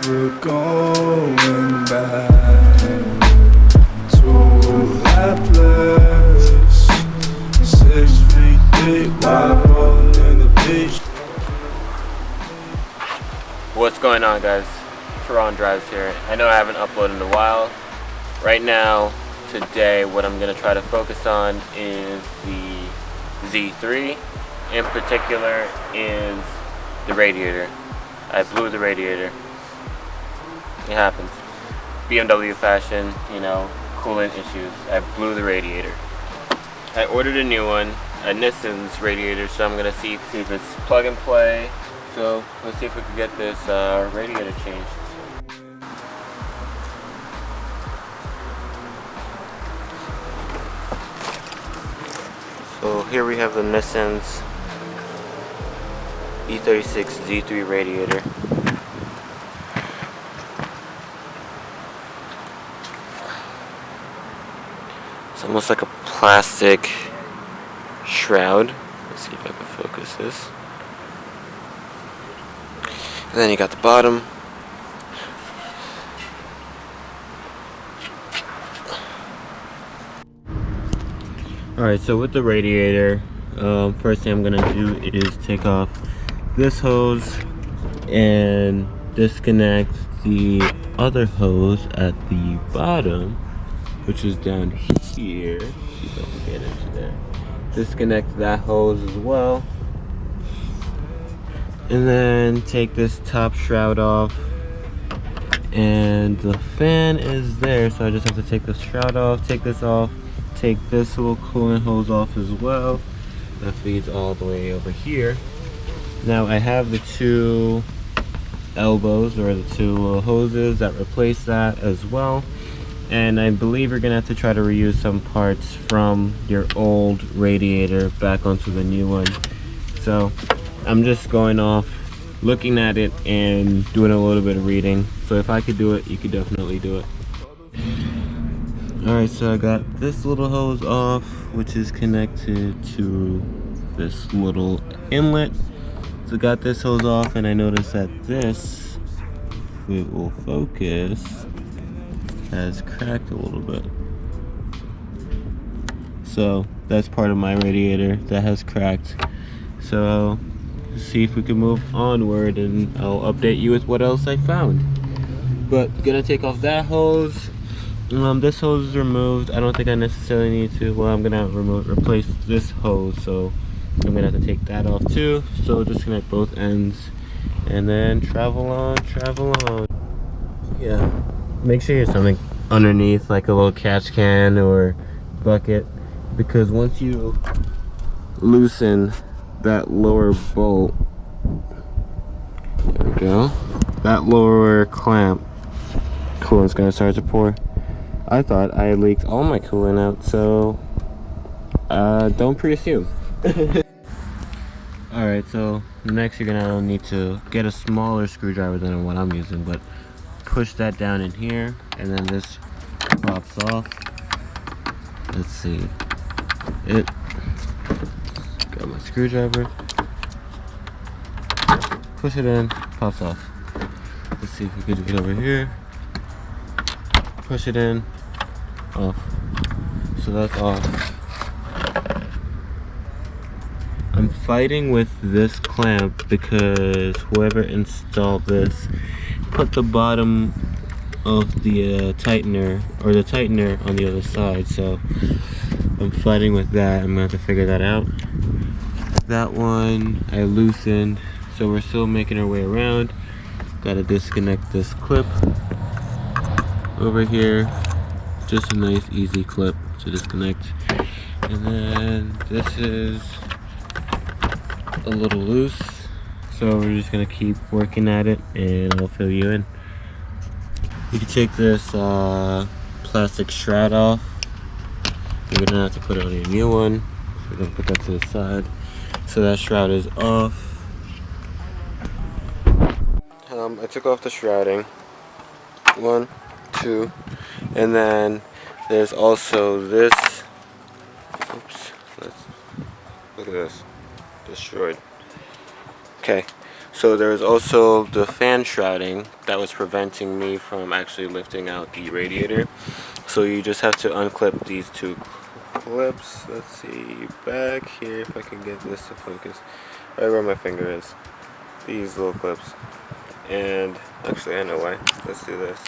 never going back to that place. 6 feet deep, while rolling in the beach. What's going on, guys? Toran Drives here. I know I haven't uploaded in a while. Right now, today, what I'm going to try to focus on is the Z3. In particular is the radiator. I blew the radiator. It happens. BMW fashion, you know, coolant issues. I blew the radiator. I ordered a new one, a nissens radiator, so I'm going to see if it's plug and play. So let's see if we can get this radiator changed. So here we have the nissens E36 Z3 radiator. It's almost like a plastic shroud. Let's see if I can focus this. And then you got the bottom. Alright, so with the radiator, first thing I'm gonna do is take off this hose and disconnect the other hose at the bottom, which is down here. See if I can get into there. Disconnect that hose as well. And then take this top shroud off. And the fan is there, so I just have to take the shroud off, take this off, take this little coolant hose off as well. That feeds all the way over here. Now I have the two elbows, or the two little hoses that replace that as well. And I believe you're gonna have to try to reuse some parts from your old radiator back onto the new one. So I'm just going off, looking at it and doing a little bit of reading. So if I could do it, you could definitely do it. Alright, so I got this little hose off, which is connected to this little inlet. So I got this hose off, and I noticed that this, if it will focus, has cracked a little bit. So that's part of my radiator that has cracked. So let's see if we can move onward, and I'll update you with what else I found. But gonna take off that hose. This hose is removed. I don't think I necessarily need to. Well, I'm gonna replace this hose, so I'm gonna have to take that off too. So disconnect both ends, and then travel on. Yeah, make sure you have something underneath, like a little catch can or bucket, because once you loosen that lower bolt, there we go, that lower clamp, coolant's gonna start to pour. I thought I leaked all my coolant out, so don't pre-assume. Alright, so next you're gonna need to get a smaller screwdriver than what I'm using, but push that down in here, and then this pops off. Let's see. Got my screwdriver. Push it in, pops off. Let's see if we can do it over here. Push it in, off. So that's off. I'm fighting with this clamp because whoever installed this put the bottom of the tightener, or the tightener, on the other side. So I'm fighting with that. I'm gonna have to figure that out. That one I loosened, so we're still making our way around. Gotta disconnect this clip over here. Just a nice easy clip to disconnect. And then this is a little loose, so we're just gonna keep working at it, and I'll fill you in. You can take this plastic shroud off. You're gonna have to put it on your new one. So we're gonna put that to the side. So that shroud is off. I took off the shrouding. 1, 2, and then there's also this. Oops, look at this. Destroyed. Okay, So there's also the fan shrouding that was preventing me from actually lifting out the radiator. So you just have to unclip these two clips. Let's see, back here, if I can get this to focus, right where my finger is. These little clips. And actually, I know why. Let's do this.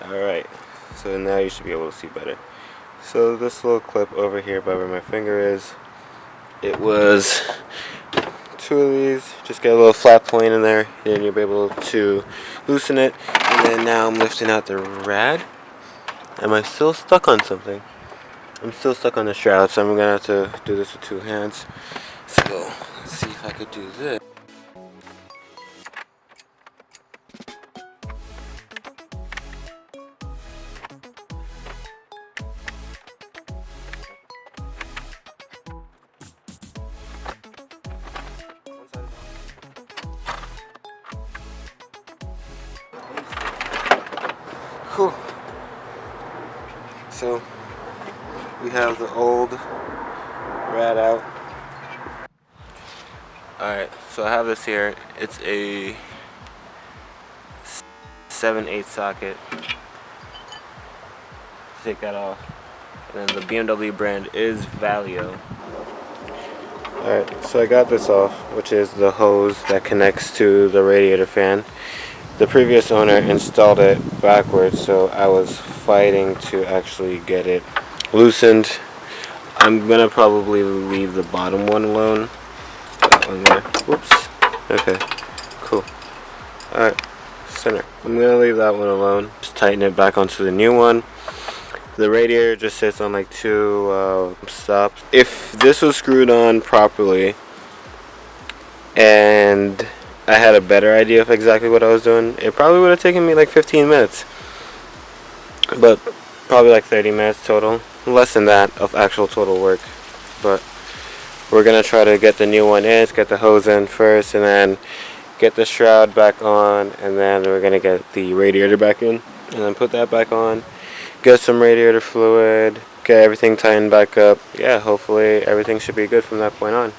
Alright, so now you should be able to see better. So this little clip over here by where my finger is, it was two of these. Just get a little flat point in there, and you'll be able to loosen it. And then now I'm lifting out the rad. Am I still stuck on something? I'm still stuck on the shroud, so I'm gonna have to do this with two hands. So let's see if I could do this. Cool. So we have the old rad out. Alright, so I have this here. It's a 7/8 socket. Take that off. And then the BMW brand is Valio. Alright, so I got this off, which is the hose that connects to the radiator fan. The previous owner installed it backwards, so I was fighting to actually get it loosened. I'm gonna probably leave the bottom one alone. That one there. Whoops. Okay, cool. Alright, center. I'm gonna leave that one alone. Just tighten it back onto the new one. The radiator just sits on like two stops. If this was screwed on properly and I had a better idea of exactly what I was doing, it probably would have taken me like 15 minutes. But probably like 30 minutes total. Less than that of actual total work. But we're gonna try to get the new one in, get the hose in first, and then get the shroud back on, and then we're gonna get the radiator back in, and then put that back on, get some radiator fluid, get everything tightened back up. Yeah, hopefully everything should be good from that point on.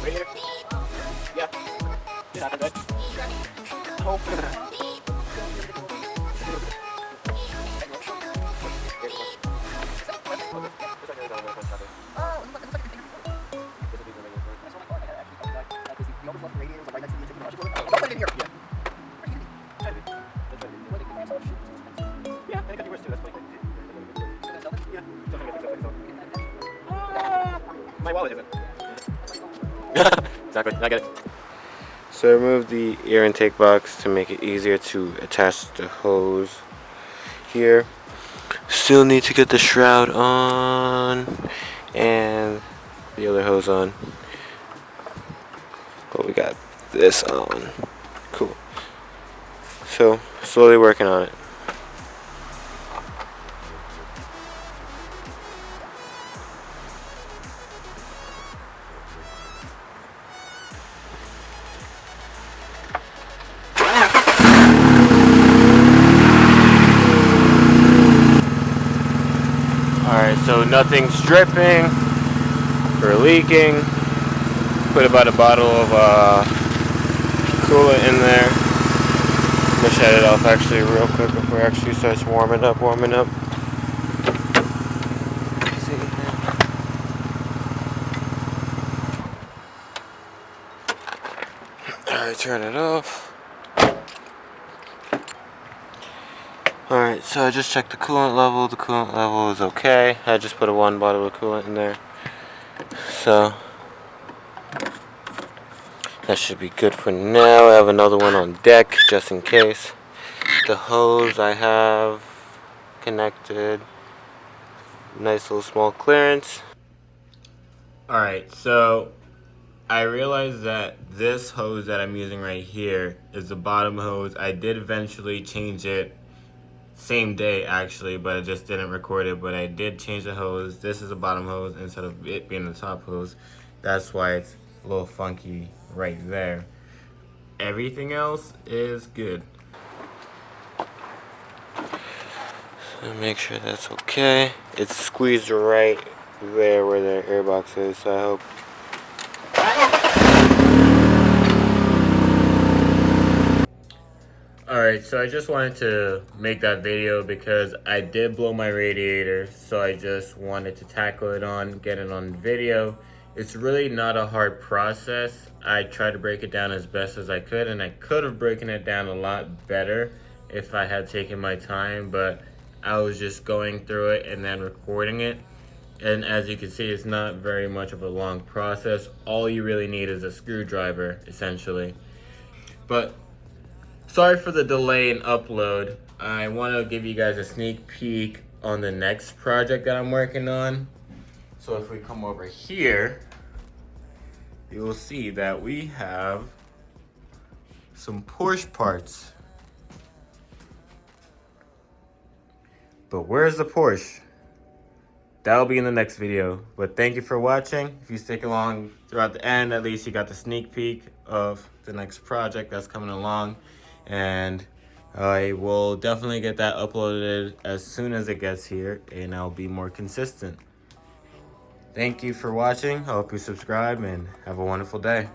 Radiator? Yeah. It happened, right? Oh. My wallet isn't. Exactly, I get it. So I removed the air intake box to make it easier to attach the hose here. Still need to get the shroud on and the other hose on. But we got this on. Cool. So slowly working on it. Alright, so nothing's dripping or leaking. Put about a bottle of coolant in there. I'm gonna shut it off actually real quick before it actually starts warming up. Alright, turn it off. Alright, so I just checked the coolant level. The coolant level is okay. I just put one bottle of coolant in there. So that should be good for now. I have another one on deck just in case. The hose I have connected. Nice little small clearance. Alright, so I realized that this hose that I'm using right here is the bottom hose. I did eventually change it same day actually, but I just didn't record it. But I did change the hose. This is the bottom hose instead of it being the top hose. That's why it's a little funky right there. Everything else is good. So make sure that's okay. It's squeezed right there where the airbox is, so I hope. Alright, so I just wanted to make that video because I did blow my radiator, so I just wanted to tackle it on, get it on video. It's really not a hard process. I tried to break it down as best as I could, and I could have broken it down a lot better if I had taken my time, but I was just going through it and then recording it. And as you can see, it's not very much of a long process. All you really need is a screwdriver, essentially. But sorry for the delay in upload. I want to give you guys a sneak peek on the next project that I'm working on. So if we come over here, you will see that we have some Porsche parts. But where's the Porsche? That'll be in the next video. But thank you for watching. If you stick along throughout the end, at least you got the sneak peek of the next project that's coming along. And I will definitely get that uploaded as soon as it gets here, and I'll be more consistent. Thank you for watching. I hope you subscribe and have a wonderful day.